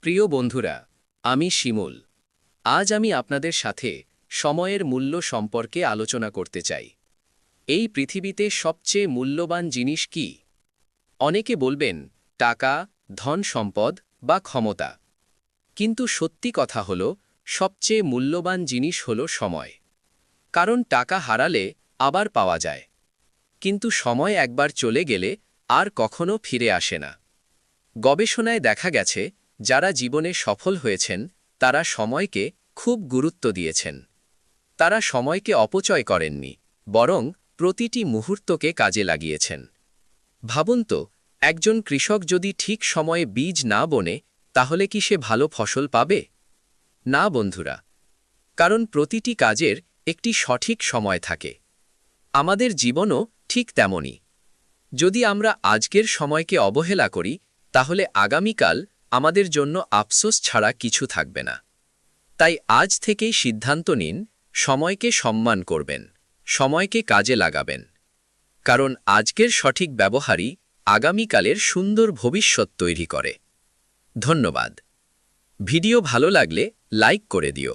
প্রিয় বন্ধুরা, আমি শিমুল। আজ আমি আপনাদের সাথে সময়ের মূল্য সম্পর্কে আলোচনা করতে চাই। এই পৃথিবীতে সবচেয়ে মূল্যবান জিনিস কি? অনেকে বলবেন টাকা, ধন সম্পদ বা ক্ষমতা। কিন্তু সত্যি কথা হল, সবচেয়ে মূল্যবান জিনিস হল সময়। কারণ টাকা হারালে আবার পাওয়া যায়, কিন্তু সময় একবার চলে গেলে আর কখনো ফিরে আসে না। গবেষণায় দেখা গেছে, যারা জীবনে সফল হয়েছেন তারা সময়কে খুব গুরুত্ব দিয়েছেন। তারা সময়কে অপচয় করেননি, বরং প্রতিটি মুহূর্তকে কাজে লাগিয়েছেন। ভাবুন তো, একজন কৃষক যদি ঠিক সময়ে বীজ না বোনে, তাহলে কি সে ভালো ফসল পাবে? না বন্ধুরা, কারণ প্রতিটি কাজের একটি সঠিক সময় থাকে। আমাদের জীবনও ঠিক তেমনই। যদি আমরা আজকের সময়কে অবহেলা করি, তাহলে আগামীকাল আমাদের জন্য আফসোস ছাড়া কিছু থাকবে না। তাই আজ থেকেই সিদ্ধান্ত নিন, সময়কে সম্মান করবেন, সময়কে কাজে লাগাবেন। কারণ আজকের সঠিক ব্যবহারই আগামীকালের সুন্দর ভবিষ্যৎ তৈরি করে। ধন্যবাদ। ভিডিও ভালো লাগলে লাইক করে দিও।